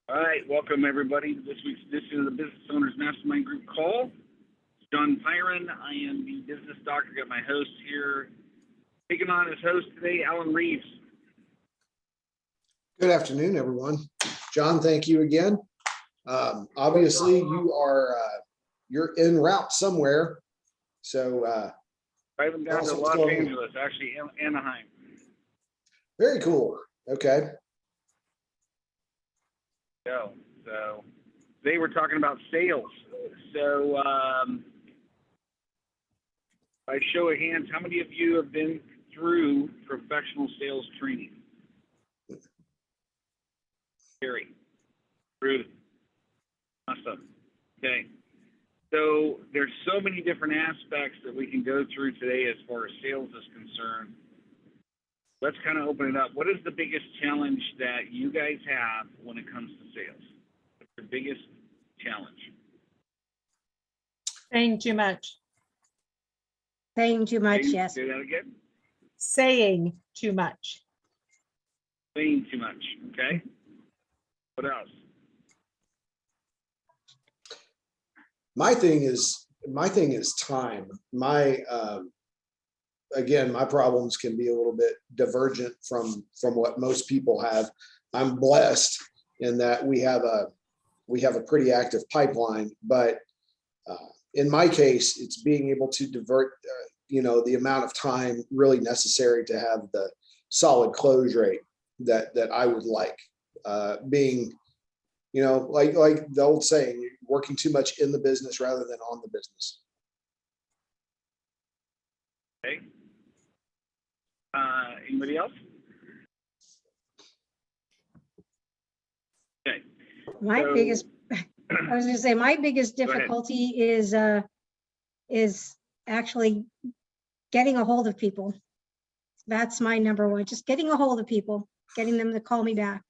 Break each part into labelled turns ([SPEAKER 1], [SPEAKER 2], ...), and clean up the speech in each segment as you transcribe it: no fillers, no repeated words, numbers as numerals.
[SPEAKER 1] All right, welcome everybody to this week's edition of the Business Owners Mastermind Group Call. It's John Pyron. I am the business doctor. Got my host here. Taking on as host today, Alan Reeves.
[SPEAKER 2] Good afternoon, everyone. John, thank you again. Obviously, you're en route somewhere. So
[SPEAKER 1] Driving down to Los Angeles, actually Anaheim.
[SPEAKER 2] Very cool. Okay.
[SPEAKER 1] So today we're talking about sales. So by show of hands, how many of you have been through professional sales training? Gary, Ruth, awesome. Okay. So there's so many different aspects that we can go through today as far as sales is concerned. Let's kind of open it up. What is the biggest challenge that you guys have when it comes to sales? What's the biggest challenge?
[SPEAKER 3] Saying too much.
[SPEAKER 4] Saying too much, yes.
[SPEAKER 1] Say that again.
[SPEAKER 3] Saying too much.
[SPEAKER 1] Saying too much. Okay. What else?
[SPEAKER 2] My thing is time. Again, my problems can be a little bit divergent from what most people have. I'm blessed in that we have a pretty active pipeline, but in my case, it's being able to divert, the amount of time really necessary to have the solid close rate that I would like. Being, like the old saying, you're working too much in the business rather than on the business.
[SPEAKER 1] Okay. Anybody else? Okay.
[SPEAKER 4] My biggest difficulty is actually getting a hold of people. That's my number one, just getting a hold of people, getting them to call me back.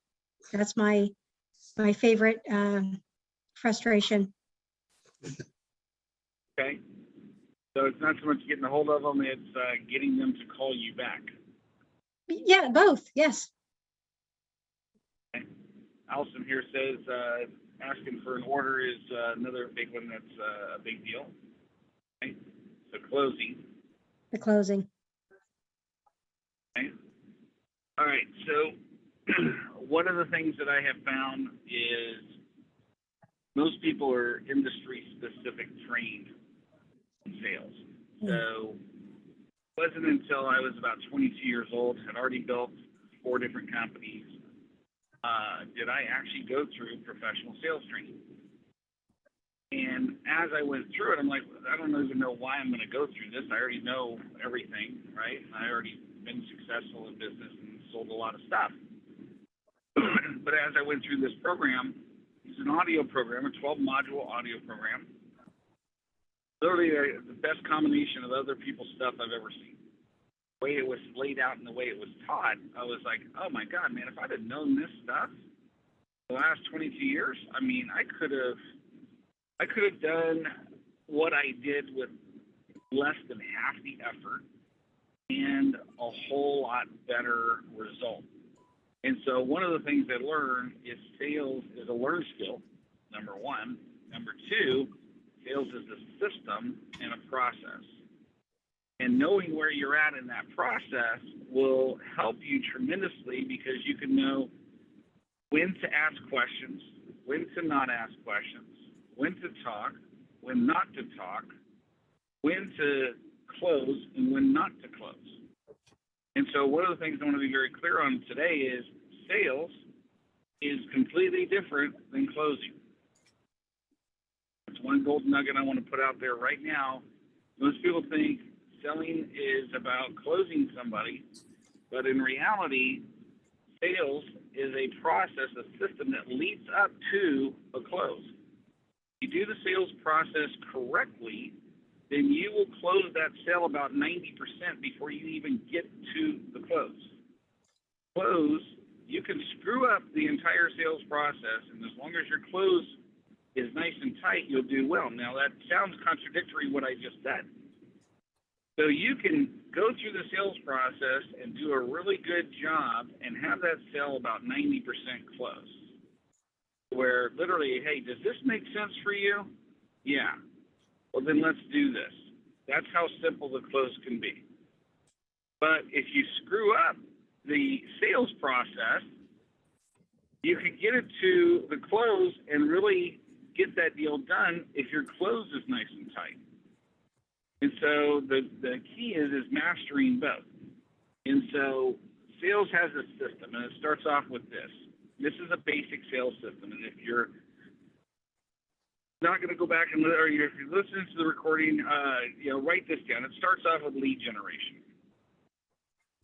[SPEAKER 4] That's my favorite frustration.
[SPEAKER 1] Okay. So it's not so much getting a hold of them, it's getting them to call you back.
[SPEAKER 4] Yeah, both, yes.
[SPEAKER 1] Okay. Allison here says asking for an order is another big one that's a big deal. Okay. So closing.
[SPEAKER 4] The closing.
[SPEAKER 1] Okay. All right. So one of the things that I have found is most people are industry-specific trained in sales. So it wasn't until I was about 22 years old, had already built 4 different companies, did I actually go through professional sales training. And as I went through it, I'm like, I don't even know why I'm going to go through this. I already know everything, right? I already been successful in business and sold a lot of stuff. But as I went through this program, it's an audio program, a 12-module audio program. Literally the best combination of other people's stuff I've ever seen. The way it was laid out and the way it was taught, I was like, oh my God, man, if I'd have known this stuff the last 22 years, I mean, I could have done what I did with less than half the effort and a whole lot better result. And so one of the things I learned is sales is a learned skill, number one. Number two, sales is a system and a process. And knowing where you're at in that process will help you tremendously because you can know when to ask questions, when to not ask questions, when to talk, when not to talk, when to close, and when not to close. And so one of the things I want to be very clear on today is sales is completely different than closing. That's one gold nugget I want to put out there right now. Most people think selling is about closing somebody, but in reality, sales is a process, a system that leads up to a close. If you do the sales process correctly, then you will close that sale about 90% before you even get to the close. Close, you can screw up the entire sales process, and as long as your close is nice and tight, you'll do well. Now, that sounds contradictory what I just said. So you can go through the sales process and do a really good job and have that sale about 90% close. where literally, hey, does this make sense for you? Yeah. Well, then let's do this. That's how simple the close can be. But if you screw up the sales process, you can get it to the close and really get that deal done if your close is nice and tight. And so the key is mastering both. And so sales has a system, and it starts off with this. This is a basic sales system, and if you're not going to go back and or if you're listening to the recording, write this down. It starts off with lead generation.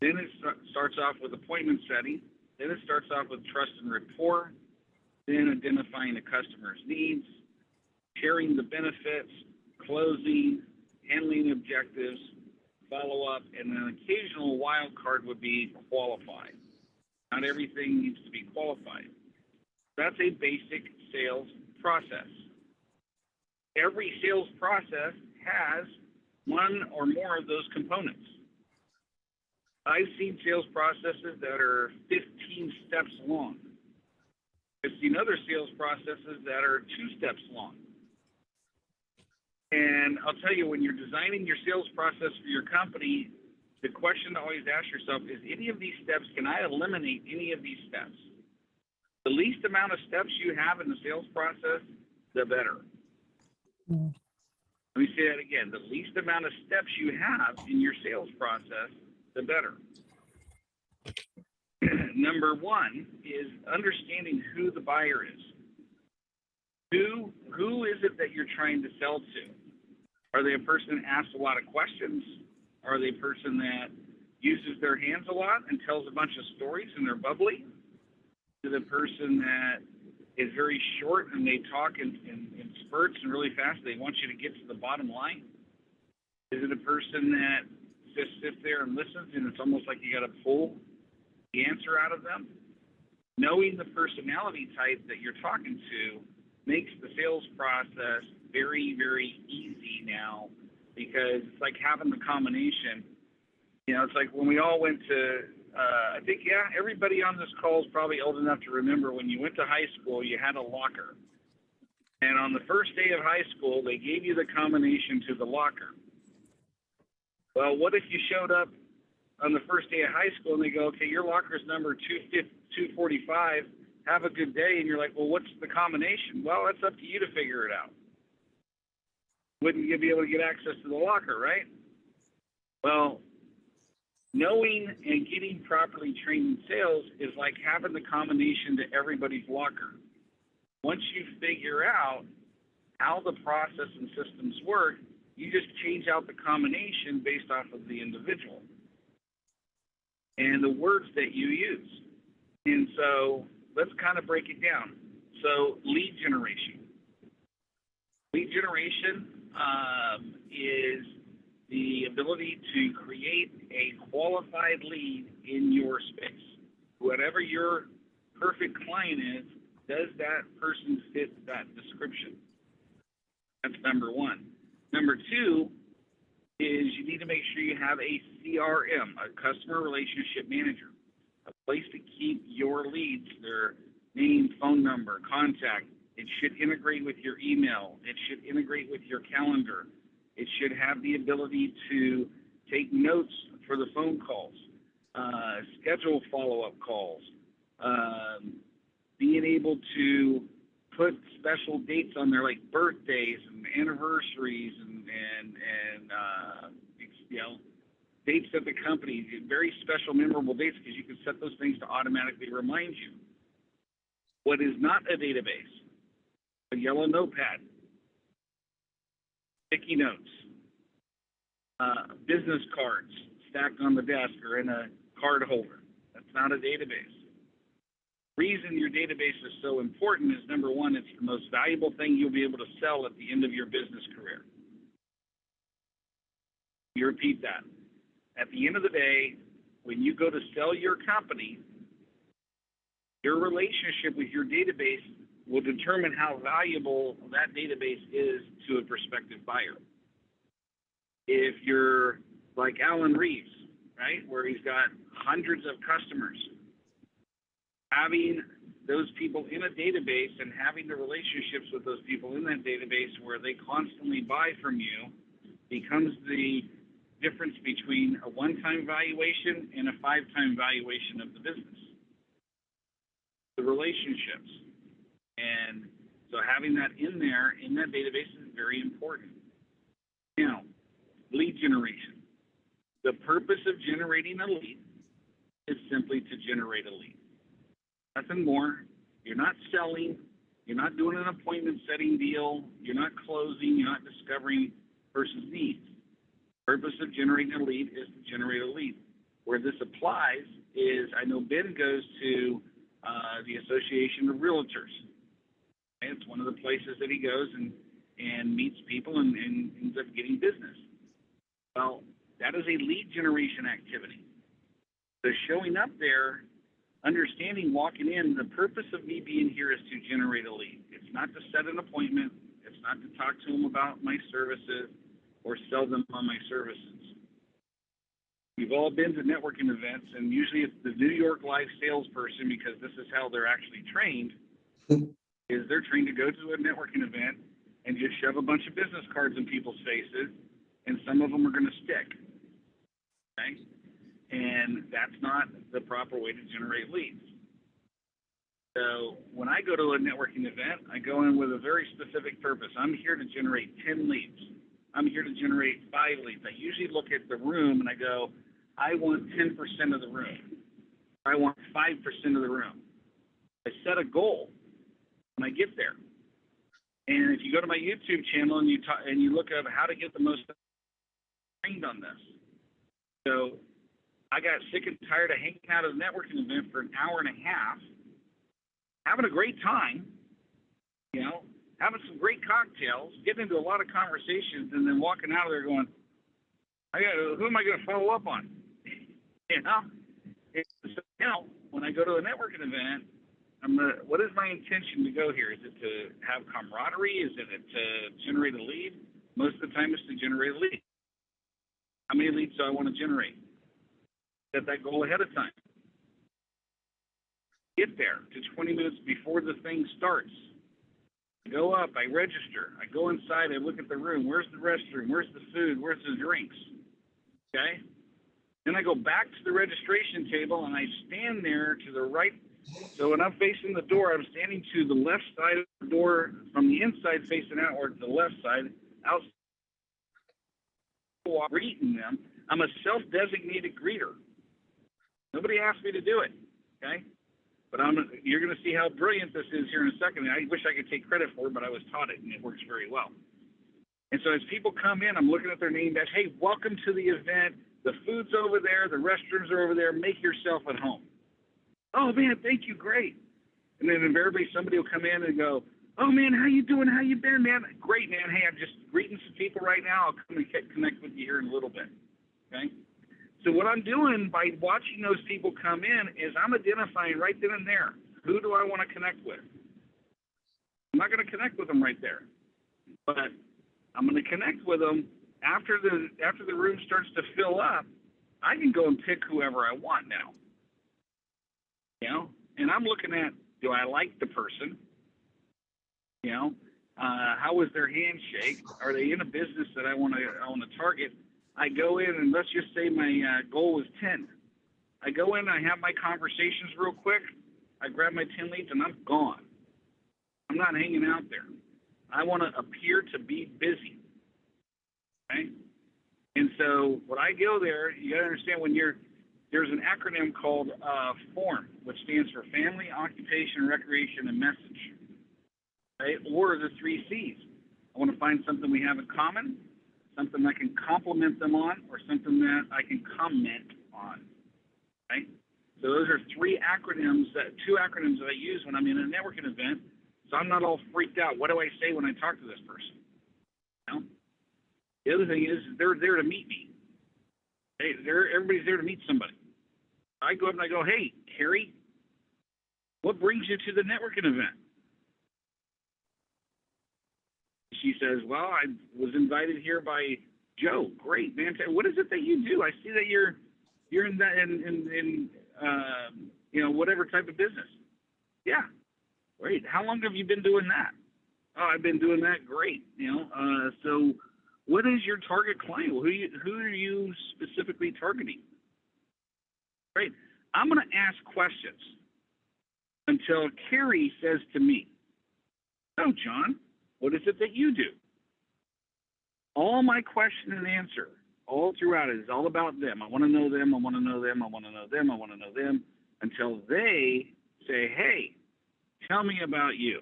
[SPEAKER 1] Then it starts off with appointment setting. Then it starts off with trust and rapport. Then identifying the customer's needs, sharing the benefits, closing, handling objectives, follow-up, and an occasional wild card would be qualified. Not everything needs to be qualified. That's a basic sales process. Every sales process has one or more of those components. I've seen sales processes that are 15 steps long. I've seen other sales processes that are 2 steps long. And I'll tell you, when you're designing your sales process for your company, the question to always ask yourself is, any of these steps, can I eliminate any of these steps? The least amount of steps you have in the sales process, the better. Let me say that again. The least amount of steps you have in your sales process, the better. Number one is understanding who the buyer is. Who is it that you're trying to sell to? Are they a person that asks a lot of questions? Are they a person that uses their hands a lot and tells a bunch of stories and they're bubbly? Is it a person that is very short and they talk in spurts and really fast? They want you to get to the bottom line. Is it a person that just sits there and listens and it's almost like you got to pull the answer out of them? Knowing the personality type that you're talking to makes the sales process very, very easy now, because it's like having the combination. It's like when we all went to, I think, everybody on this call is probably old enough to remember when you went to high school, you had a locker. And on the first day of high school, they gave you the combination to the locker. Well, what if you showed up on the first day of high school and they go, okay, your locker's number 245, have a good day. And you're like, well, what's the combination? Well, it's up to you to figure it out. Wouldn't you be able to get access to the locker, right? Well, knowing and getting properly trained in sales is like having the combination to everybody's locker. Once you figure out how the process and systems work, you just change out the combination based off of the individual and the words that you use. And so let's kind of break it down. So lead generation. Lead generation is the ability to create a qualified lead in your space. Whatever your perfect client is, does that person fit that description? That's number one. Number two is you need to make sure you have a CRM, a customer relationship manager, a place to keep your leads, their name, phone number, contact. It should integrate with your email. It should integrate with your calendar. It should have the ability to take notes for the phone calls, schedule follow-up calls, being able to put special dates on there like birthdays and anniversaries and dates at the company, very special, memorable dates, because you can set those things to automatically remind you. What is not a database? A yellow notepad, sticky notes, business cards stacked on the desk or in a card holder. That's not a database. The reason your database is so important is, number one, it's the most valuable thing you'll be able to sell at the end of your business career. You repeat that. At the end of the day, when you go to sell your company, your relationship with your database will determine how valuable that database is to a prospective buyer. If you're like Alan Reeves, right, where he's got hundreds of customers, having those people in a database and having the relationships with those people in that database where they constantly buy from you becomes the difference between a one-time valuation and a five-time valuation of the business. The relationships. And so having that in there, in that database is very important. Now, lead generation. The purpose of generating a lead is simply to generate a lead. Nothing more. You're not selling. You're not doing an appointment setting deal. You're not closing. You're not discovering person's needs. The purpose of generating a lead is to generate a lead. Where this applies is, I know Ben goes to the Association of Realtors. And it's one of the places that he goes and meets people and ends up getting business. Well, that is a lead generation activity. So showing up there, understanding, walking in, the purpose of me being here is to generate a lead. It's not to set an appointment. It's not to talk to them about my services or sell them on my services. We've all been to networking events, and usually it's the New York Life salesperson, because this is how they're actually trained, is they're trained to go to a networking event and just shove a bunch of business cards in people's faces, and some of them are going to stick. Okay? And that's not the proper way to generate leads. So when I go to a networking event, I go in with a very specific purpose. I'm here to generate 10 leads. I'm here to generate 5 leads. I usually look at the room and I go, I want 10% of the room. I want 5% of the room. I set a goal when I get there. And if you go to my YouTube channel and you look up how to get the most trained on this. So I got sick and tired of hanging out at a networking event for an hour and a half, having a great time, having some great cocktails, getting into a lot of conversations, and then walking out of there going, who am I going to follow up on? So, when I go to a networking event, what is my intention to go here? Is it to have camaraderie? Is it to generate a lead? Most of the time it's to generate a lead. How many leads do I want to generate? Set that goal ahead of time. Get there to 20 minutes before the thing starts. I go up, I register, I go inside, I look at the room. Where's the restroom? Where's the food? Where's the drinks? Okay? Then I go back to the registration table and I stand there to the right. So when I'm facing the door, I'm standing to the left side of the door, from the inside facing outward to the left side, outside, greeting them. I'm a self-designated greeter. Nobody asked me to do it, okay? But you're going to see how brilliant this is here in a second. I wish I could take credit for it, but I was taught it, and it works very well. And so as people come in, I'm looking at their name badge. Hey, welcome to the event. The food's over there. The restrooms are over there. Make yourself at home. Oh, man, thank you. Great. And then invariably somebody will come in and go, oh, man, how you doing? How you been, man? Great, man. Hey, I'm just greeting some people right now. I'll come and connect with you here in a little bit, okay? So what I'm doing by watching those people come in is I'm identifying right then and there, who do I want to connect with? I'm not going to connect with them right there, but I'm going to connect with them after the room starts to fill up. I can go and pick whoever I want now, and I'm looking at, do I like the person? How was their handshake? Are they in a business that I want to target? I go in and let's just say my goal was 10. I go in, I have my conversations real quick. I grab my 10 leads and I'm gone. I'm not hanging out there. I want to appear to be busy. Okay? And so when I go there, you got to understand there's an acronym called FORM, which stands for Family, Occupation, Recreation, and Message. Right? Or the 3 C's. I want to find something we have in common, something I can compliment them on, or something that I can comment on, right? So those are 2 acronyms that I use when I'm in a networking event, so I'm not all freaked out. What do I say when I talk to this person? The other thing is they're there to meet me. Hey, everybody's there to meet somebody. I go up and I go, hey, Harry, what brings you to the networking event? She says, well, I was invited here by Joe. Great, man. What is it that you do? I see that you're in that, whatever type of business. Yeah, great. How long have you been doing that? Oh, I've been doing that. Great. So what is your target client? Who are you specifically targeting? Great. I'm going to ask questions until Carrie says to me, "Oh, John, what is it that you do?" All my question and answer all throughout it is all about them. I want to know them. I want to know them. I want to know them. I want to know them until they say, "Hey, tell me about you."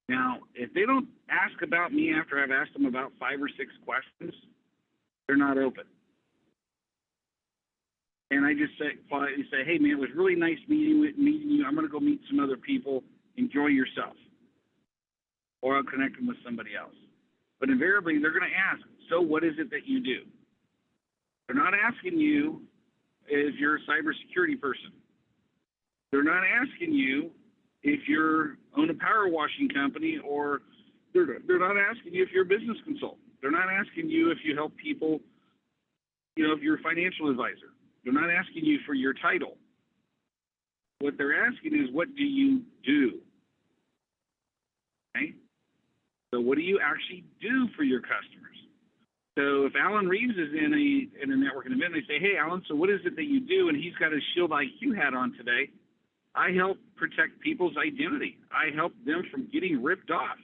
[SPEAKER 1] Now, if they don't ask about me after I've asked them about 5 or 6 questions, they're not open. And I just quietly say, "Hey, man, it was really nice meeting you. I'm going to go meet some other people. Enjoy yourself." Or I'll connect them with somebody else. But invariably, they're going to ask, "So what is it that you do?" They're not asking you if you're a cybersecurity person. They're not asking you if you own a power washing company, or they're not asking you if you're a business consultant. They're not asking you if you help people, if you're a financial advisor. They're not asking you for your title. What they're asking is, what do you do? Okay? So what do you actually do for your customers? So if Alan Reeves is in a networking event, they say, "Hey, Alan, so what is it that you do?" And he's got his Shield IQ hat on today. I help protect people's identity. I help them from getting ripped off.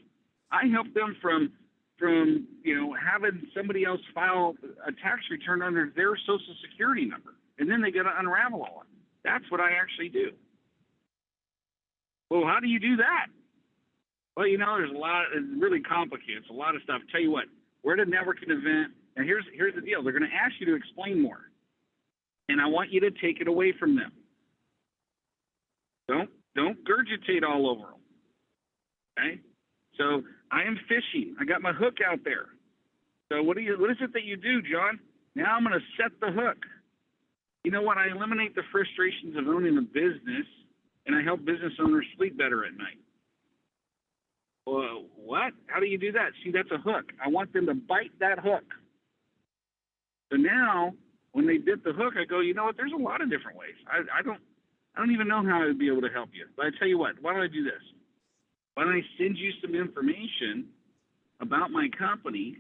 [SPEAKER 1] I help them from having somebody else file a tax return under their Social Security number, and then they got to unravel all of it. That's what I actually do. Well, how do you do that? Well, there's a lot. It's really complicated. It's a lot of stuff. Tell you what, we're at a networking event, and here's the deal. They're going to ask you to explain more, and I want you to take it away from them. Don't gurgitate all over them. Okay? So I am fishing. I got my hook out there. So what is it that you do, John? Now I'm going to set the hook. You know what? I eliminate the frustrations of owning a business, and I help business owners sleep better at night. Well, what? How do you do that? See, that's a hook. I want them to bite that hook. So now, when they bit the hook, I go, you know what? There's a lot of different ways. I don't even know how I would be able to help you. But I tell you what, why don't I do this? Why don't I send you some information about my company,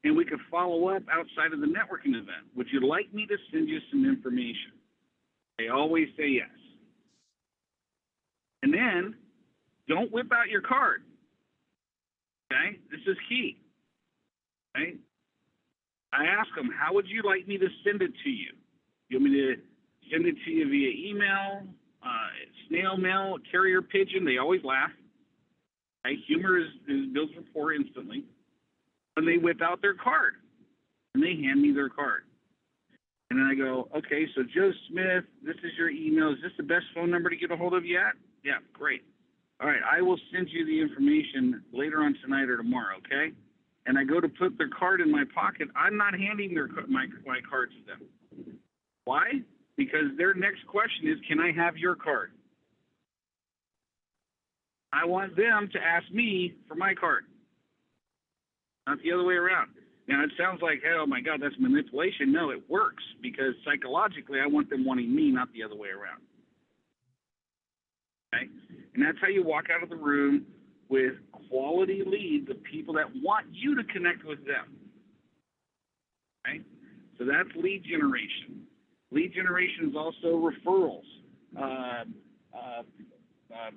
[SPEAKER 1] and we could follow up outside of the networking event? Would you like me to send you some information? They always say yes. And then, don't whip out your card. Okay? This is key. Okay? I ask them, how would you like me to send it to you? You want me to send it to you via email, snail mail, carrier pigeon? They always laugh. Okay? Humor builds rapport instantly. When they whip out their card, and they hand me their card. And then I go, okay, so Joe Smith, this is your email. Is this the best phone number to get a hold of you at? Yeah, great. All right, I will send you the information later on tonight or tomorrow, okay? And I go to put their card in my pocket. I'm not handing my card to them. Why? Because their next question is, can I have your card? I want them to ask me for my card, not the other way around. Now, it sounds like, oh, my God, that's manipulation. No, it works because psychologically I want them wanting me, not the other way around. Okay? And that's how you walk out of the room with quality leads of people that want you to connect with them. Okay? So that's lead generation. Lead generation is also referrals,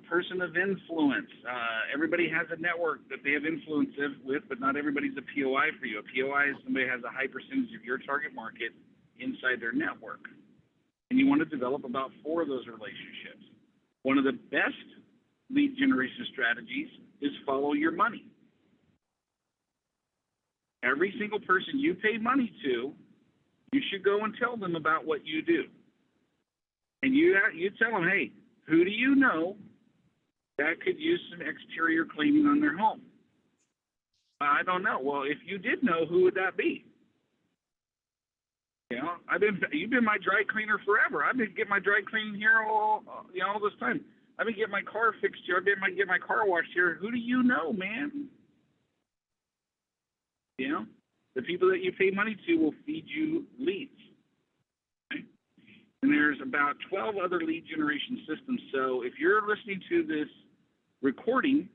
[SPEAKER 1] person of influence. Everybody has a network that they have influence with, but not everybody's a POI for you. A POI is somebody who has a high percentage of your target market inside their network. And you want to develop about 4 of those relationships. One of the best lead generation strategies is follow your money. Every single person you pay money to, you should go and tell them about what you do. And you tell them, hey, who do you know that could use some exterior cleaning on their home? I don't know. Well, if you did know, who would that be? You've been my dry cleaner forever. I've been getting my dry cleaning here all this time. I've been getting my car fixed here. I've been getting my car washed here. Who do you know, man? The people that you pay money to will feed you leads. Okay? And there's about 12 other lead generation systems. So if you're listening to this recording,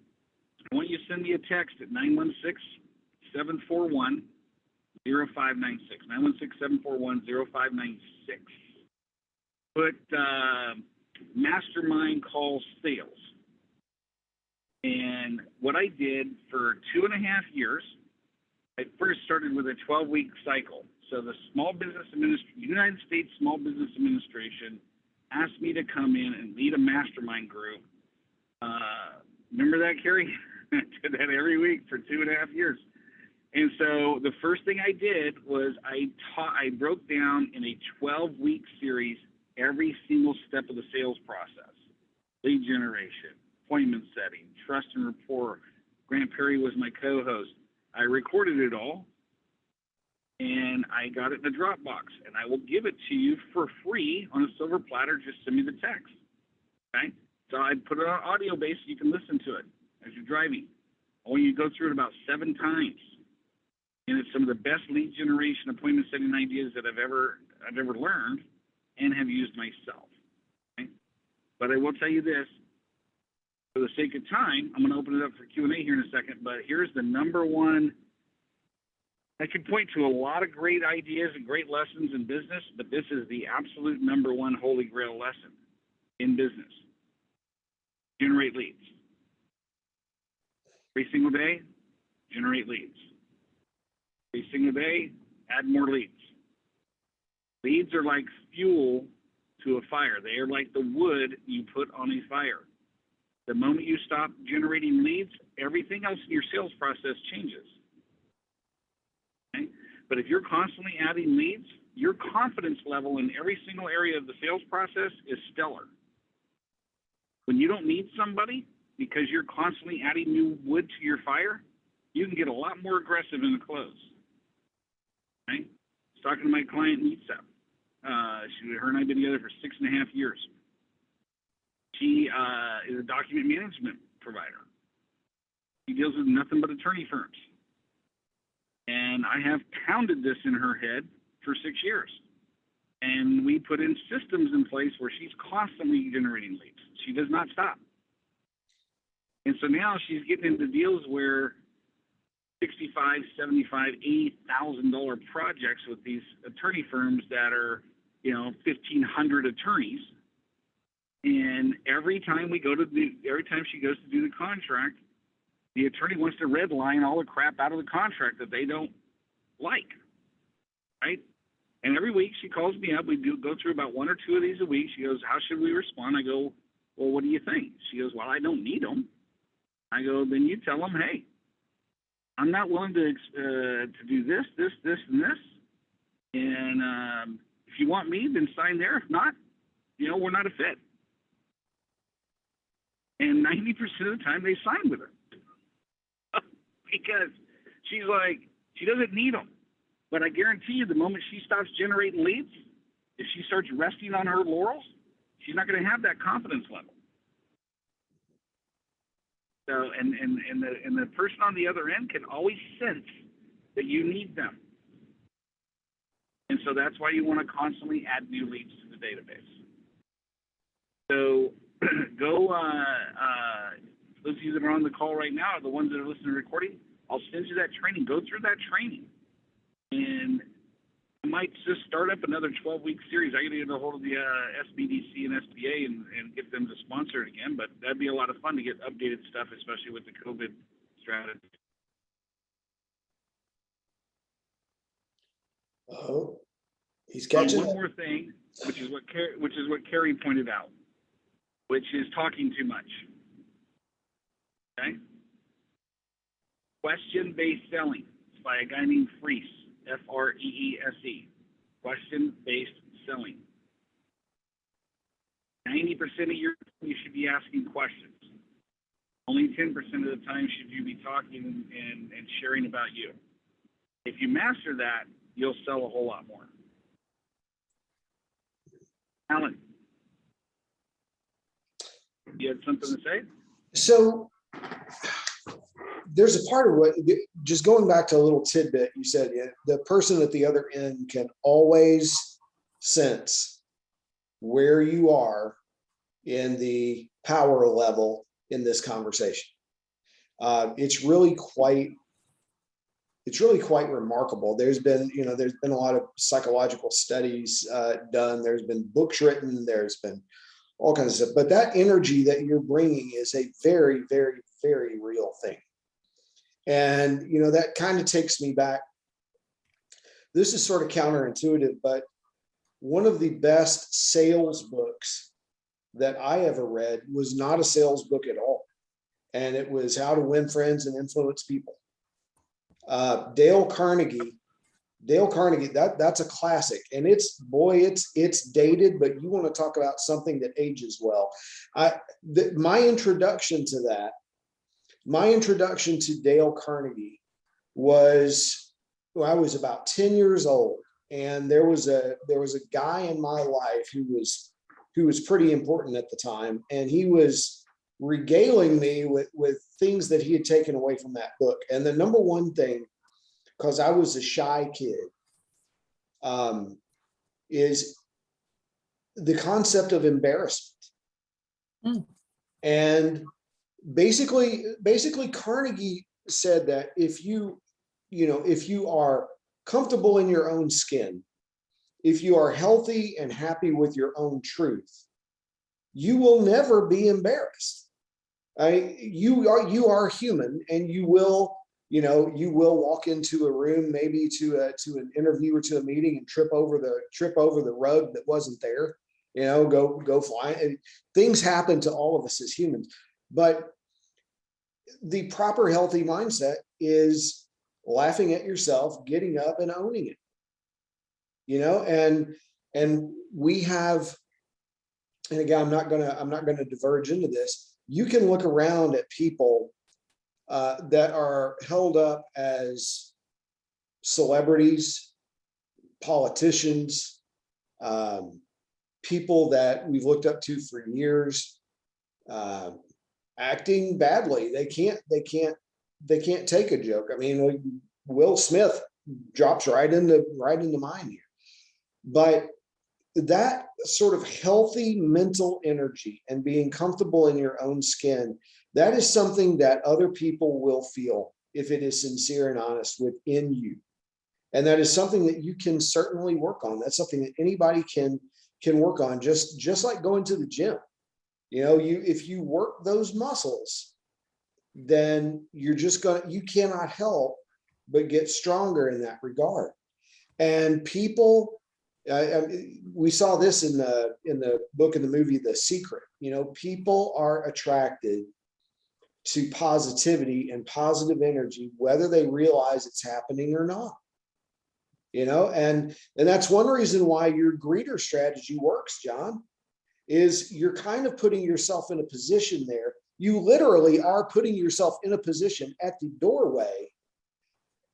[SPEAKER 1] I want you to send me a text at 916-741-0596. 916-741-0596. Put mastermind call sales. And what I did for 2.5 years, I first started with a 12-week cycle. So the United States Small Business Administration asked me to come in and lead a mastermind group. Remember that, Carrie? I did that every week for 2.5 years. And so the first thing I did was I broke down in a 12-week series every single step of the sales process: lead generation, appointment setting, trust and rapport. Grant Perry was my co-host. I recorded it all, and I got it in a Dropbox, and I will give it to you for free on a silver platter. Just send me the text, okay? So I put it on audio base so you can listen to it as you're driving. I want you to go through it about 7 times, and it's some of the best lead generation appointment setting ideas that I've ever learned and have used myself, okay? But I will tell you this, for the sake of time, I'm going to open it up for Q&A here in a second, but here's the number one. I can point to a lot of great ideas and great lessons in business, but this is the absolute number one holy grail lesson in business. Generate leads. Every single day, generate leads. Every single day, add more leads. Leads are like fuel to a fire. They are like the wood you put on a fire. The moment you stop generating leads, everything else in your sales process changes. Okay? But if you're constantly adding leads, your confidence level in every single area of the sales process is stellar. When you don't need somebody because you're constantly adding new wood to your fire, you can get a lot more aggressive in the close. Okay? I was talking to my client, Nitsa. Her and I have been together for 6.5 years. She is a document management provider. She deals with nothing but attorney firms. And I have pounded this in her head for 6 years. And we put in systems in place where she's constantly generating leads. She does not stop. And so now she's getting into deals where $65,000, $75,000, $80,000 projects with these attorney firms that are, 1,500 attorneys. And every time she goes to do the contract, the attorney wants to redline all the crap out of the contract that they don't like, right? And every week she calls me up. We go through about 1 or 2 of these a week. She goes, "How should we respond?" I go, "Well, what do you think?" She goes, "Well, I don't need them." I go, "Then you tell them, hey, I'm not willing to do this, and this. And if you want me, then sign there. If not, we're not a fit." And 90% of the time they sign with her. Because she's like, she doesn't need them. But I guarantee you, the moment she stops generating leads, if she starts resting on her laurels, she's not going to have that confidence level. So, and the person on the other end can always sense that you need them. And so that's why you want to constantly add new leads to the database. So go, those of you that are on the call right now, are the ones that are listening to the recording, I'll send you that training. Go through that training. And I might just start up another 12-week series. I got to get a hold of the SBDC and SBA and get them to sponsor it again. But that'd be a lot of fun to get updated stuff, especially with the COVID strategy.
[SPEAKER 2] Oh, he's catching
[SPEAKER 1] One more thing, which is what Carrie pointed out, which is talking too much. Okay? Question-based selling. It's by a guy named Freese, F-R-E-E-S-E. Question-based selling. 90% of your time you should be asking questions. Only 10% of the time should you be talking and sharing about you. If you master that, you'll sell a whole lot more. Alan, you had something to say?
[SPEAKER 2] So there's a part of what, just going back to a little tidbit you said, the person at the other end can always sense where you are in the power level in this conversation. It's really quite remarkable. There's been a lot of psychological studies done. There's been books written. There's been all kinds of stuff. But that energy that you're bringing is a very, very, very real thing. And, that kind of takes me back. This is sort of counterintuitive, but one of the best sales books that I ever read was not a sales book at all. And it was How to Win Friends and Influence People. Dale Carnegie, that's a classic. And it's dated, but you want to talk about something that ages well. My introduction to Dale Carnegie was, I was about 10 years old. And there was a guy in my life who was pretty important at the time. And he was regaling me with things that he had taken away from that book. And the number one thing, because I was a shy kid, is the concept of embarrassment. And basically Carnegie said that if you are comfortable in your own skin, if you are healthy and happy with your own truth, you will never be embarrassed. You are human, and you will walk into a room, maybe to an interview or to a meeting, and trip over the rug that wasn't there, go flying. Things happen to all of us as humans, but the proper healthy mindset is laughing at yourself, getting up and owning it, and we have, and again, I'm not gonna diverge into this. You can look around at people that are held up as celebrities, politicians, people that we've looked up to for years, acting badly. They can't take a joke. I mean, Will Smith drops right into mind here. But that sort of healthy mental energy and being comfortable in your own skin, that is something that other people will feel if it is sincere and honest within you. And that is something that you can certainly work on. That's something that anybody can work on, just like going to the gym. If you work those muscles, then you cannot help but get stronger in that regard. And people, we saw this in the book and the movie The Secret. People are attracted to positivity and positive energy, whether they realize it's happening or not. And that's one reason why your greeter strategy works, John, is you're kind of putting yourself in a position there. You literally are putting yourself in a position at the doorway,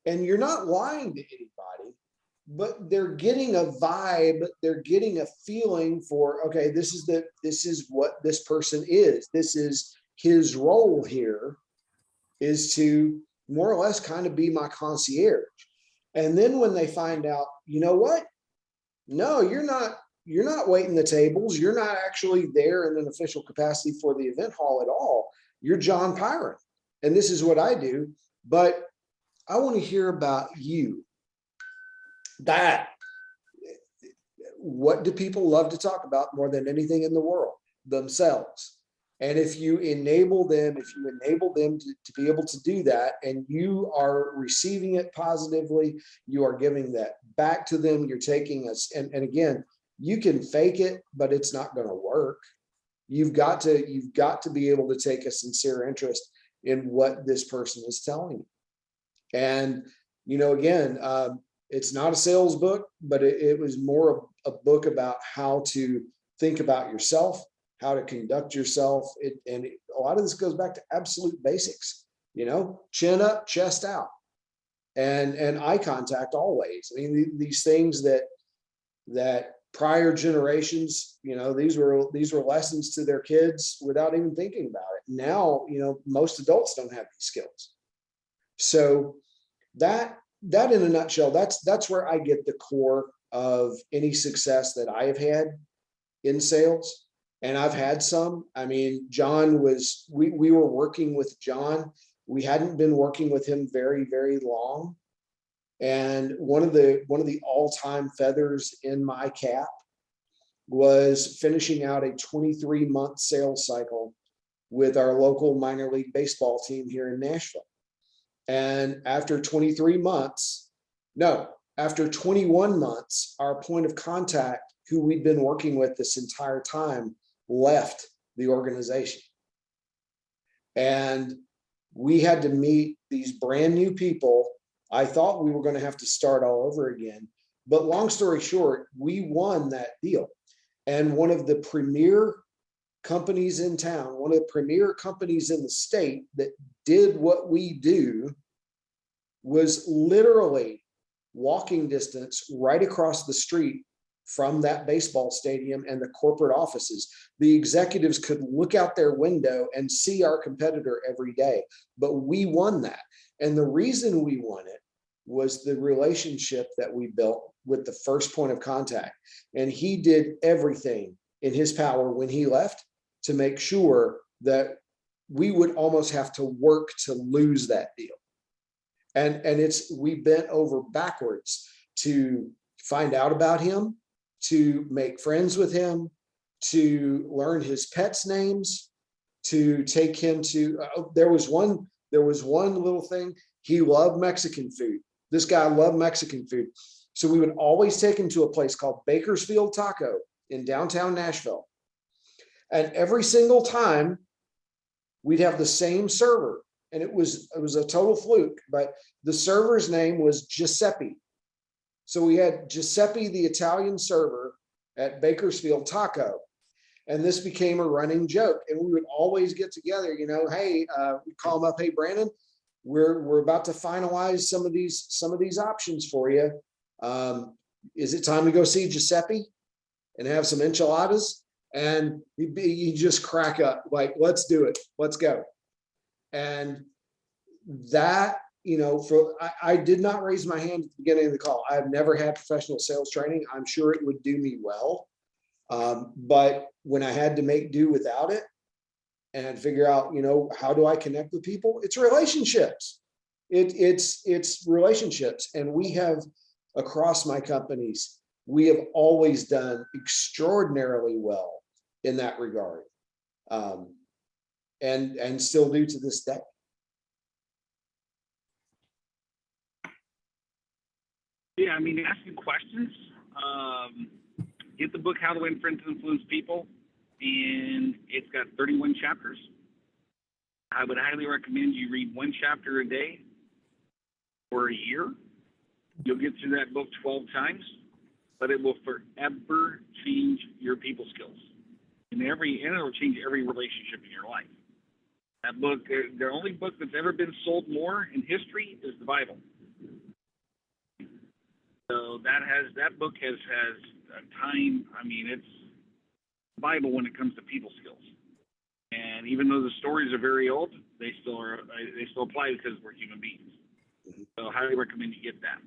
[SPEAKER 2] and you're not lying to anybody, but they're getting a vibe, they're getting a feeling for, okay, this is what this person is. This is his role here, is to more or less kind of be my concierge. And then when they find out, you know what? No, you're not waiting the tables. You're not actually there in an official capacity for the event hall at all. You're John Pyron, and this is what I do. But I want to hear about you. What do people love to talk about more than anything in the world? Themselves. And if you enable them to be able to do that, and you are receiving it positively, you are giving that back to them, you're taking us, and again, you can fake it, but it's not going to work. You've got to be able to take a sincere interest in what this person is telling you. And, again, it's not a sales book, but it was more a book about how to think about yourself, how to conduct yourself. A lot of this goes back to absolute basics, chin up, chest out, and eye contact always. I mean, these things that prior generations, these were lessons to their kids without even thinking about it. Now, most adults don't have these skills. So that in a nutshell, that's where I get the core of any success that I have had. in sales. And I've had some. I mean, John was, we were working with John. We hadn't been working with him very, very long. And one of the all-time feathers in my cap was finishing out a 23-month sales cycle with our local minor league baseball team here in Nashville. And after 21 months, our point of contact, who we'd been working with this entire time, left the organization. And we had to meet these brand new people. I thought we were going to have to start all over again. But long story short, we won that deal. And one of the premier companies in town, one of the premier companies in the state that did what we do, was literally walking distance right across the street from that baseball stadium and the corporate offices. The executives could look out their window and see our competitor every day, but we won that. And the reason we won it was the relationship that we built with the first point of contact. And he did everything in his power when he left to make sure that we would almost have to work to lose that deal. And we bent over backwards to find out about him, to make friends with him, to learn his pets' names, to take him to, there was one little thing. He loved Mexican food. This guy loved Mexican food. So we would always take him to a place called Bakersfield Taco in downtown Nashville. And every single time we'd have the same server. And it was a total fluke, but the server's name was Giuseppe. So we had Giuseppe, the Italian server at Bakersfield Taco. And this became a running joke. And we would always get together, hey, we call him up, hey, Brandon, we're about to finalize some of these options for you. Is it time to go see Giuseppe and have some enchiladas? And you just crack up, like, let's do it. Let's go. And that, I did not raise my hand at the beginning of the call. I've never had professional sales training. I'm sure it would do me well. But when I had to make do without it and figure out, how do I connect with people? It's relationships. It's relationships. And we have, across my companies, we have always done extraordinarily well in that regard. And still do to this day.
[SPEAKER 1] Yeah, I mean, asking questions. Get the book, How to Win Friends and Influence People, and it's got 31 chapters. I would highly recommend you read one chapter a day for a year. You'll get through that book 12 times, but it will forever change your people skills. And it'll change every relationship in your life. That book, the only book that's ever been sold more in history is the Bible. So that book has a time. I mean, it's the Bible when it comes to people skills. And even though the stories are very old, they still apply because we're human beings. So I highly recommend you get that.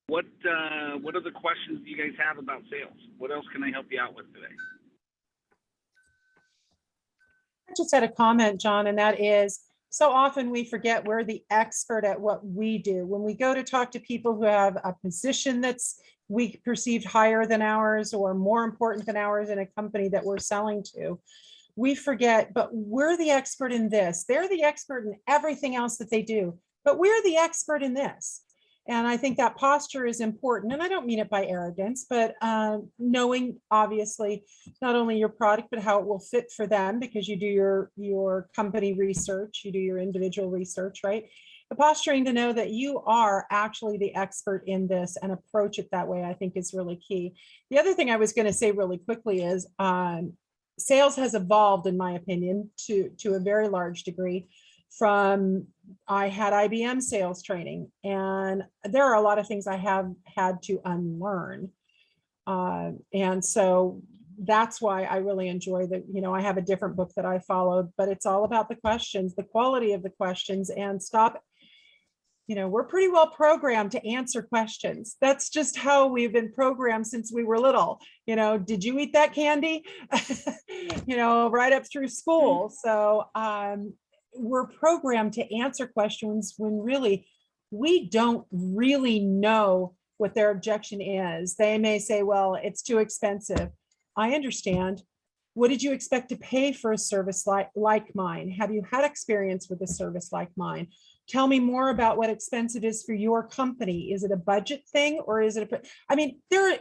[SPEAKER 1] What other questions do you guys have about sales? What else can I help you out with today?
[SPEAKER 3] I just had a comment, John, and that is, so often we forget we're the expert at what we do. When we go to talk to people who have a position that's we perceived higher than ours or more important than ours in a company that we're selling to, we forget, but we're the expert in this. They're the expert in everything else that they do, but we're the expert in this. And I think that posture is important. And I don't mean it by arrogance, but knowing obviously not only your product, but how it will fit for them, because you do your company research, you do your individual research, right? The posturing to know that you are actually the expert in this and approach it that way, I think is really key. The other thing I was going to say really quickly is sales has evolved, in my opinion, to a very large degree. From I had IBM sales training, and there are a lot of things I have had to unlearn. And so that's why I really enjoy that. I have a different book that I followed, but it's all about the questions, the quality of the questions, and stop we're pretty well programmed to answer questions. That's just how we've been programmed since we were little. Did you eat that candy? Right up through school. So we're programmed to answer questions when really we don't really know what their objection is. They may say, well, it's too expensive. I understand. What did you expect to pay for a service like mine? Have you had experience with a service like mine? Tell me more about what expensive is for your company. Is it a budget thing or is it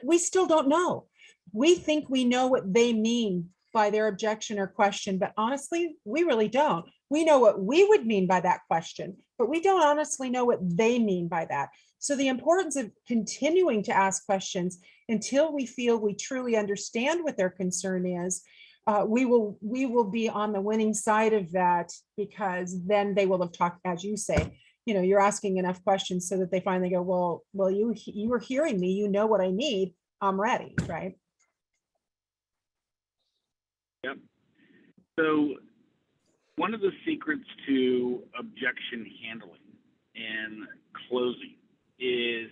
[SPEAKER 3] we still don't know. We think we know what they mean by their objection or question, but honestly, we really don't. We know what we would mean by that question, but we don't honestly know what they mean by that. So the importance of continuing to ask questions until we feel we truly understand what their concern is, we will be on the winning side of that, because then they will have talked, as you say, you're asking enough questions so that they finally go, well, you were hearing me, you know what I need, I'm ready, right?
[SPEAKER 1] Yep. So one of the secrets to objection handling and closing is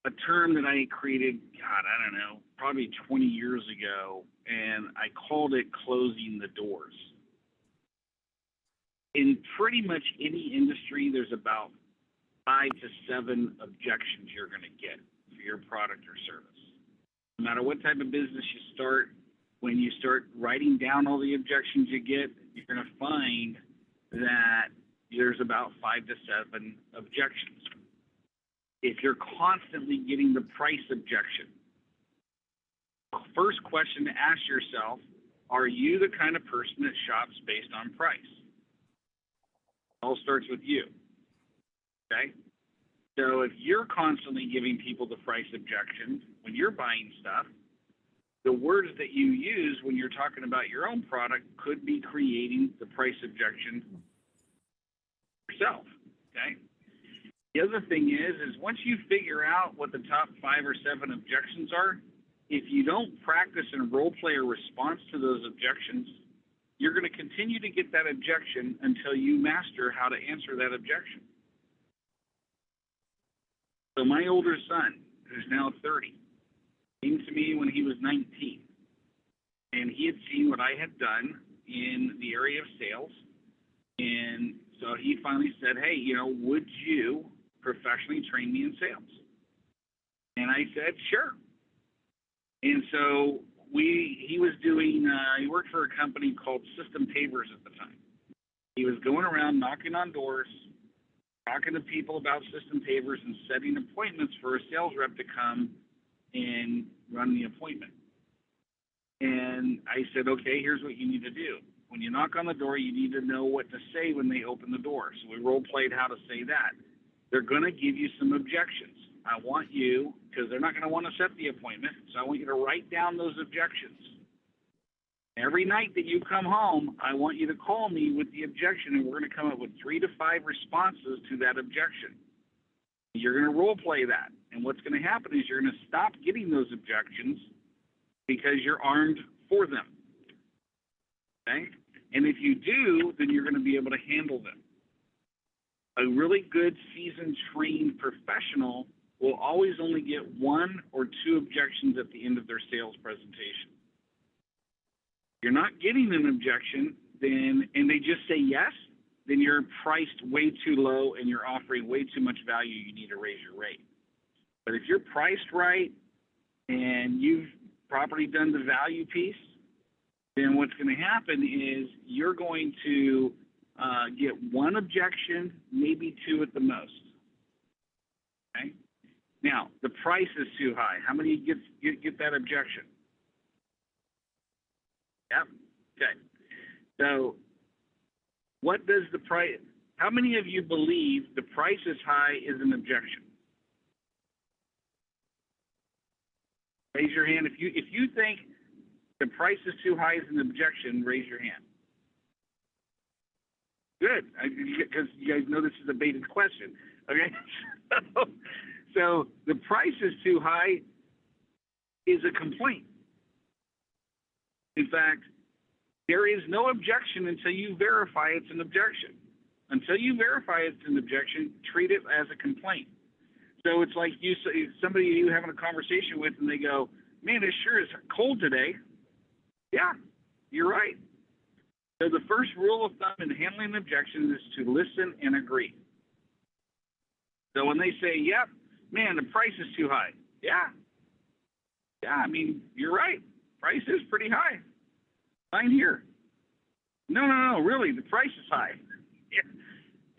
[SPEAKER 1] a term that I created, I don't know, probably 20 years ago, and I called it closing the doors. In pretty much any industry, there's about 5 to 7 objections you're going to get for your product or service. No matter what type of business you start, when you start writing down all the objections you get, you're going to find that there's about 5 to 7 objections. If you're constantly getting the price objection, first question to ask yourself, are you the kind of person that shops based on price? It all starts with you, okay? So if you're constantly giving people the price objection when you're buying stuff, the words that you use when you're talking about your own product could be creating the price objection yourself, okay? The other thing is once you figure out what the top 5 or 7 objections are, if you don't practice and role play a response to those objections, you're going to continue to get that objection until you master how to answer that objection. So my older son, who's now 30, came to me when he was 19, and he had seen what I had done in the area of sales, and so he finally said, hey, would you professionally train me in sales? And I said, sure. And so he worked for a company called System Pavers at the time. He was going around knocking on doors, talking to people about System Pavers and setting appointments for a sales rep to come and run the appointment. And I said, okay, here's what you need to do. When you knock on the door, you need to know what to say when they open the door. So we role played how to say that. They're going to give you some objections. I want you, because they're not going to want to set the appointment, so I want you to write down those objections. Every night that you come home, I want you to call me with the objection, and we're going to come up with 3 to 5 responses to that objection. You're going to role play that. And what's going to happen is you're going to stop getting those objections because you're armed for them. Okay? And if you do, then you're going to be able to handle them. A really good, seasoned, trained professional will always only get 1 or 2 objections at the end of their sales presentation. If you're not getting an objection, and they just say yes, then you're priced way too low and you're offering way too much value. You need to raise your rate. But if you're priced right and you've properly done the value piece, then what's going to happen is you're going to get 1 objection, maybe 2 at the most. Okay? Now, the price is too high. How many get that objection? Yep. Okay. So what does the price, how many of you believe the price is high is an objection? Raise your hand. If you think the price is too high is an objection, raise your hand. Good, because you guys know this is a baited question. Okay, so the price is too high is a complaint. In fact, there is no objection until you verify it's an objection. Until you verify it's an objection, treat it as a complaint. So it's like somebody you having a conversation with, and they go, "Man, it sure is cold today." Yeah, you're right. So the first rule of thumb in handling an objection is to listen and agree. So when they say, "Yep, man, the price is too high," yeah, I mean, you're right. Price is pretty high. Sign here. No, really, the price is high.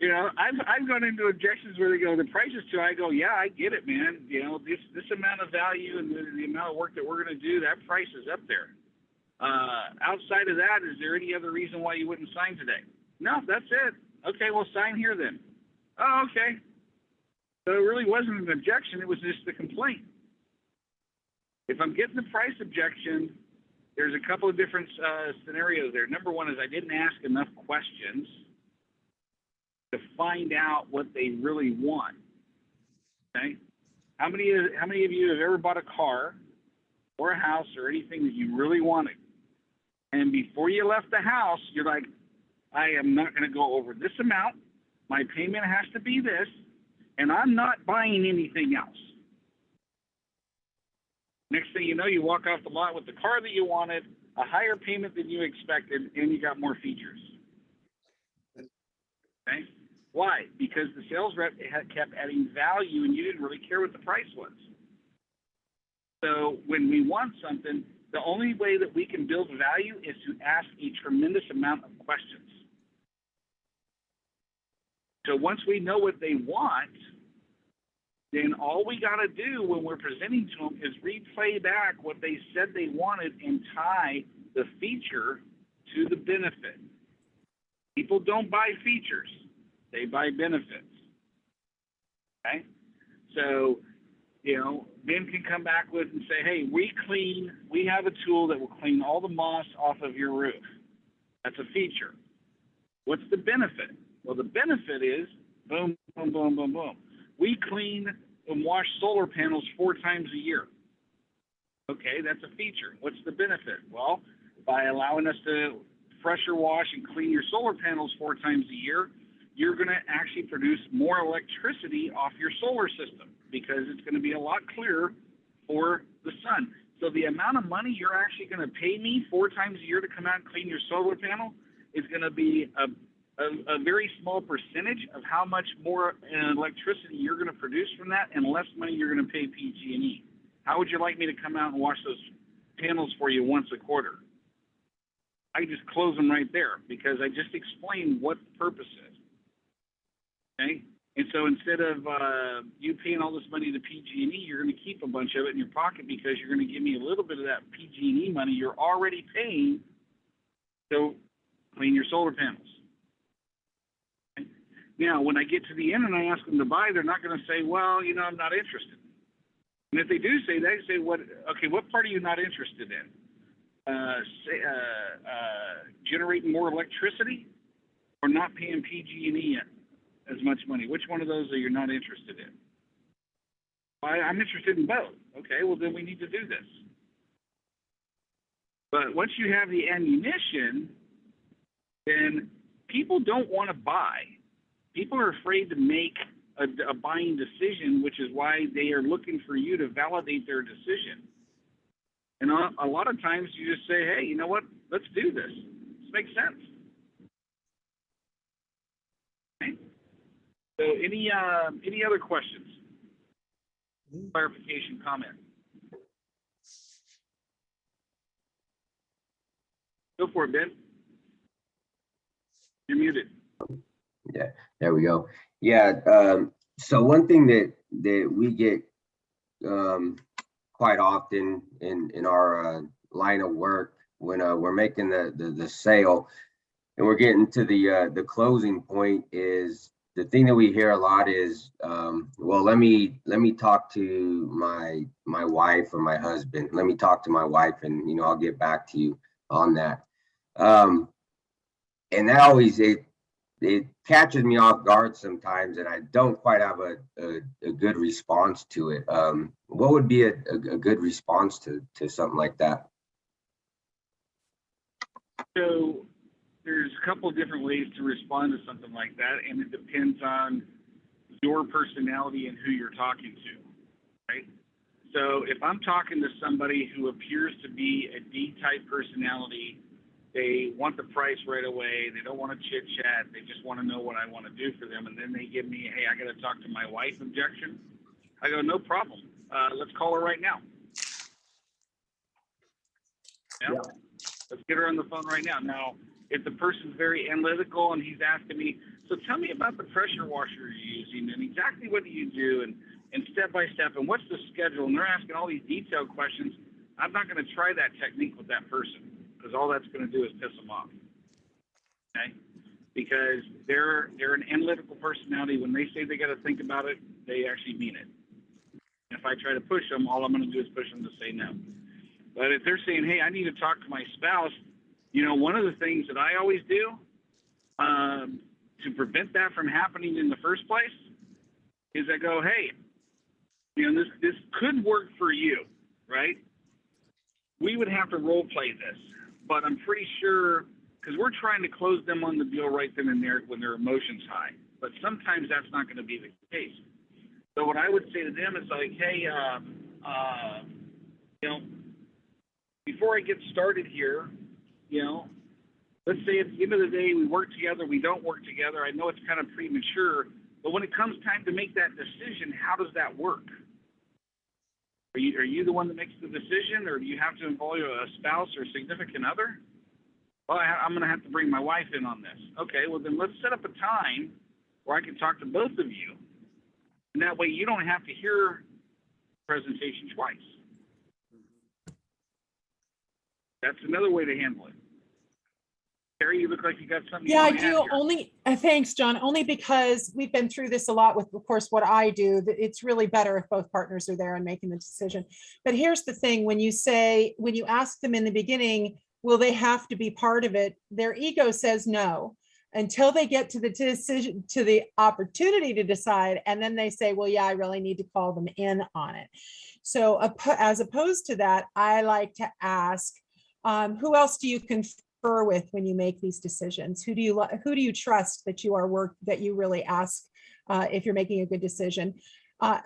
[SPEAKER 1] You know, I've gone into objections where they go, "The price is too high." I go, "Yeah, I get it, man. You know, this amount of value and the amount of work that we're going to do, that price is up there. Outside of that, is there any other reason why you wouldn't sign today?" "No, that's it." "Okay, well, sign here then." "Oh, okay." So it really wasn't an objection. It was just a complaint. If I'm getting the price objection, there's a couple of different scenarios there. Number one is I didn't ask enough questions to find out what they really want. Okay? How many of you have ever bought a car or a house or anything that you really wanted, and before you left the house, you're like, "I am not going to go over this amount. My payment has to be this, and I'm not buying anything else." Next thing you know, you walk off the lot with the car that you wanted, a higher payment than you expected, and you got more features. Okay? Why? Because the sales rep kept adding value, and you didn't really care what the price was. So when we want something, the only way that we can build value is to ask a tremendous amount of questions. So once we know what they want, then all we got to do when we're presenting to them is replay back what they said they wanted and tie the feature to the benefit. People don't buy features. They buy benefits. Okay? So, you know, Ben can come back with and say, "Hey, we have a tool that will clean all the moss off of your roof." That's a feature. What's the benefit? Well, the benefit is boom, boom, boom, boom, boom. We clean and wash solar panels 4 times a year. Okay, that's a feature. What's the benefit? Well, by allowing us to pressure wash and clean your solar panels 4 times a year, you're going to actually produce more electricity off your solar system because it's going to be a lot clearer for the sun. So the amount of money you're actually going to pay me 4 times a year to come out and clean your solar panel is going to be a very small percentage of how much more electricity you're going to produce from that, and less money you're going to pay PG&E. How would you like me to come out and wash those panels for you once a quarter? I just close them right there because I just explained what the purpose is. Okay? And so instead of you paying all this money to PG&E, you're going to keep a bunch of it in your pocket because you're going to give me a little bit of that PG&E money you're already paying to clean your solar panels. Now, when I get to the end and I ask them to buy, they're not going to say, "Well, you know, I'm not interested." And if they do say that, say, "What part are you not interested in? Generating more electricity or not paying PG&E as much money? Which one of those are you not interested in?" "I'm interested in both." "Okay, well, then we need to do this." But once you have the ammunition, then people don't want to buy. People are afraid to make a buying decision, which is why they are looking for you to validate their decision. And a lot of times you just say, "Hey, you know what? Let's do this. This makes sense." Okay? So any other questions? Clarification, comment? Go for it, Ben. You're muted.
[SPEAKER 5] Yeah, there we go. Yeah, so one thing that we get quite often in our line of work when we're making the sale and we're getting to the closing point is the thing that we hear a lot is, "Well, let me talk to my wife or my husband. Let me talk to my wife, and you know, I'll get back to you on that." And that always it catches me off guard sometimes, and I don't quite have a good response to it. What would be a good response to something like that?
[SPEAKER 1] So there's a couple of different ways to respond to something like that, and it depends on your personality and who you're talking to, right? So if I'm talking to somebody who appears to be a D-type personality, they want the price right away, they don't want to chit-chat, they just want to know what I want to do for them, and then they give me, hey, I got to talk to my wife objection. I go, no problem. Let's call her right now. Yeah. Let's get her on the phone right now. Now, if the person's very analytical and he's asking me, so tell me about the pressure washer you're using and exactly what do you do and step by step and what's the schedule, and they're asking all these detailed questions, I'm not going to try that technique with that person because all that's going to do is piss them off. Okay? Because they're an analytical personality. When they say they got to think about it, they actually mean it. If I try to push them, all I'm going to do is push them to say no. But if they're saying, hey, I need to talk to my spouse, you know, one of the things that I always do to prevent that from happening in the first place is I go, hey, you know, this could work for you, right? We would have to role play this, but I'm pretty sure, because we're trying to close them on the deal right then and there when their emotion's high. But sometimes that's not going to be the case. So what I would say to them is like, hey, you know, before I get started here, you know, let's say at the end of the day we work together, we don't work together. I know it's kind of premature, but when it comes time to make that decision, how does that work? Are you the one that makes the decision, or do you have to involve a spouse or significant other? Well, I'm going to have to bring my wife in on this. Okay, well then let's set up a time where I can talk to both of you, and that way you don't have to hear the presentation twice. That's another way to handle it. Terry, you look like you got something.
[SPEAKER 3] Yeah, I do. Only, thanks, John. Only because we've been through this a lot with, of course, what I do. It's really better if both partners are there and making the decision. But here's the thing: when you ask them in the beginning, will they have to be part of it? Their ego says no until they get to the decision, to the opportunity to decide, and then they say, "Well, yeah, I really need to call them in on it." So, as opposed to that, I like to ask, who else do you confer with when you make these decisions? Who do you trust that you really ask if you're making a good decision,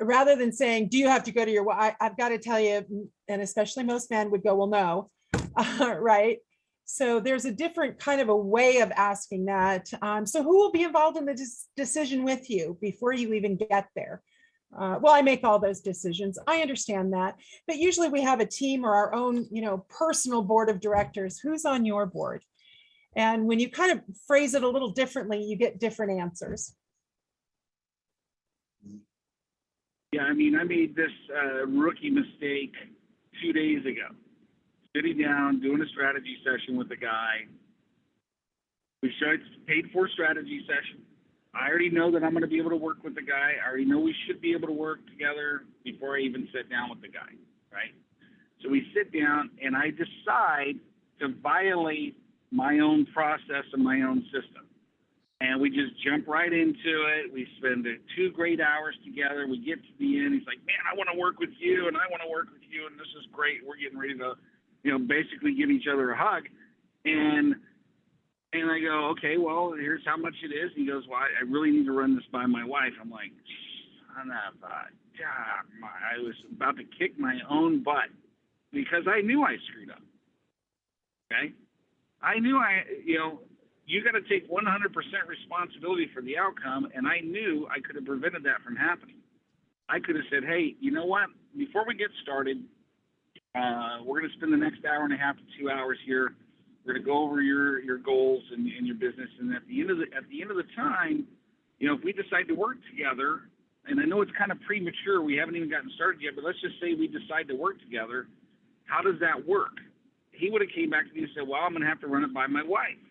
[SPEAKER 3] rather than saying, do you have to go to your wife? I've got to tell you, and especially most men would go, well, no, right? So there's a different kind of a way of asking that. So who will be involved in the decision with you before you even get there? Well, I make all those decisions. I understand that, but usually we have a team or our own, personal board of directors. Who's on your board? And when you kind of phrase it a little differently, you get different answers.
[SPEAKER 1] Yeah, I mean, I made this rookie mistake 2 days ago. Sitting down, doing a strategy session with a guy. We paid for a strategy session. I already know that I'm going to be able to work with the guy. I already know we should be able to work together before I even sit down with the guy, right? So we sit down and I decide to violate my own process and my own system. And we just jump right into it. We spend 2 great hours together. We get to the end. He's like, man, I want to work with you and I want to work with you. And this is great. We're getting ready to, basically give each other a hug. And I go, okay, well, here's how much it is. He goes, well, I really need to run this by my wife. I'm like, son of a God, I was about to kick my own butt because I knew I screwed up. Okay? I knew you got to take 100% responsibility for the outcome, and I knew I could have prevented that from happening. I could have said, hey, you know what? Before we get started, we're going to spend the next hour and a half to 2 hours here. We're going to go over your goals and your business, and at the end of the time, if we decide to work together, and I know it's kind of premature, we haven't even gotten started yet, but let's just say we decide to work together. How does that work? He would have came back to me and said, well, I'm going to have to run it by my wife.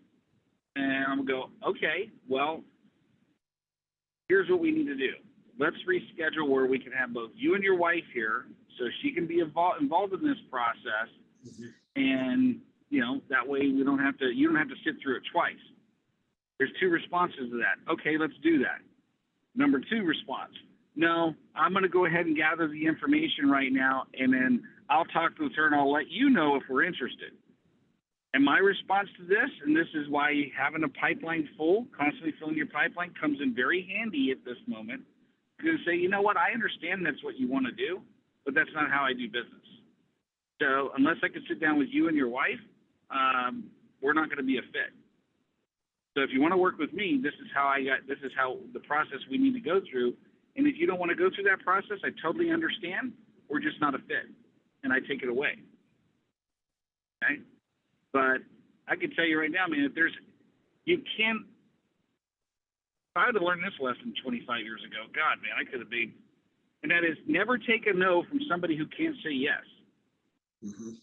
[SPEAKER 1] And I'm going to go, okay, well, here's what we need to do. Let's reschedule where we can have both you and your wife here so she can be involved in this process. Mm-hmm. And, that way you don't have to sit through it twice. There's 2 responses to that. Okay, let's do that. Number 2 response. No, I'm going to go ahead and gather the information right now, and then I'll talk to her and I'll let you know if we're interested. And my response to this, and this is why having a pipeline full, constantly filling your pipeline, comes in very handy at this moment. You're going to say, you know what, I understand that's what you want to do, but that's not how I do business. So unless I can sit down with you and your wife, we're not going to be a fit. So if you want to work with me, this is how the process we need to go through. And if you don't want to go through that process, I totally understand. We're just not a fit, and I take it away. Okay. But I can tell you right now, man, if I had to learn this lesson 25 years ago. God, man, I could have been. And that is never take a no from somebody who can't say yes.
[SPEAKER 2] Mhm.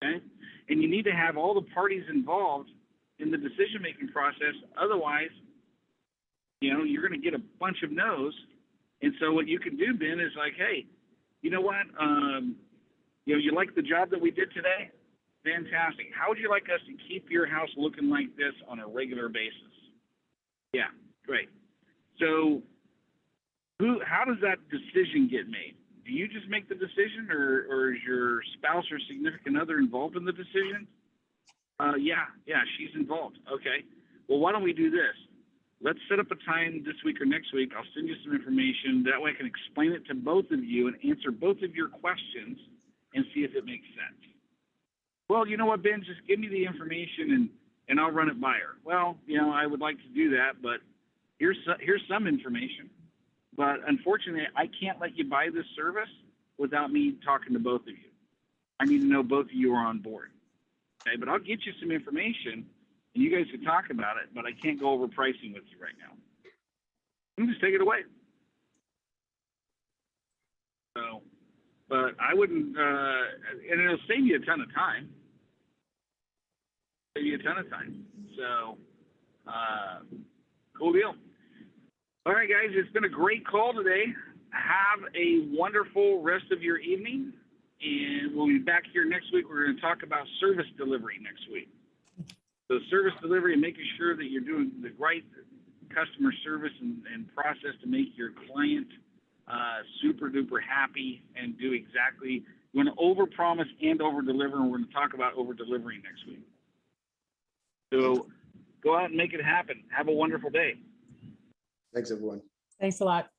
[SPEAKER 1] Okay? And you need to have all the parties involved in the decision-making process. Otherwise, you're going to get a bunch of no's. And so what you can do, Ben, is like, hey, you know what? You like the job that we did today? Fantastic. How would you like us to keep your house looking like this on a regular basis? Yeah, great. So how does that decision get made? Do you just make the decision, or is your spouse or significant other involved in the decision? Yeah, she's involved. Okay. Well, why don't we do this? Let's set up a time this week or next week. I'll send you some information. That way I can explain it to both of you and answer both of your questions and see if it makes sense. Well, you know what, Ben, just give me the information and I'll run it by her. Well, I would like to do that, but here's some information. But unfortunately, I can't let you buy this service without me talking to both of you. I need to know both of you are on board. Okay, but I'll get you some information and you guys can talk about it, but I can't go over pricing with you right now. Just take it away. So, but I wouldn't, and it'll save you a ton of time. So, cool deal. All right, guys, it's been a great call today. Have a wonderful rest of your evening, and we'll be back here next week. We're going to talk about service delivery next week. So service delivery and making sure that you're doing the right customer service and process to make your client super duper happy and do exactly. You want to overpromise and overdeliver, and we're going to talk about over-delivering next week. So go out and make it happen. Have a wonderful day.
[SPEAKER 2] Thanks, everyone.
[SPEAKER 3] Thanks a lot.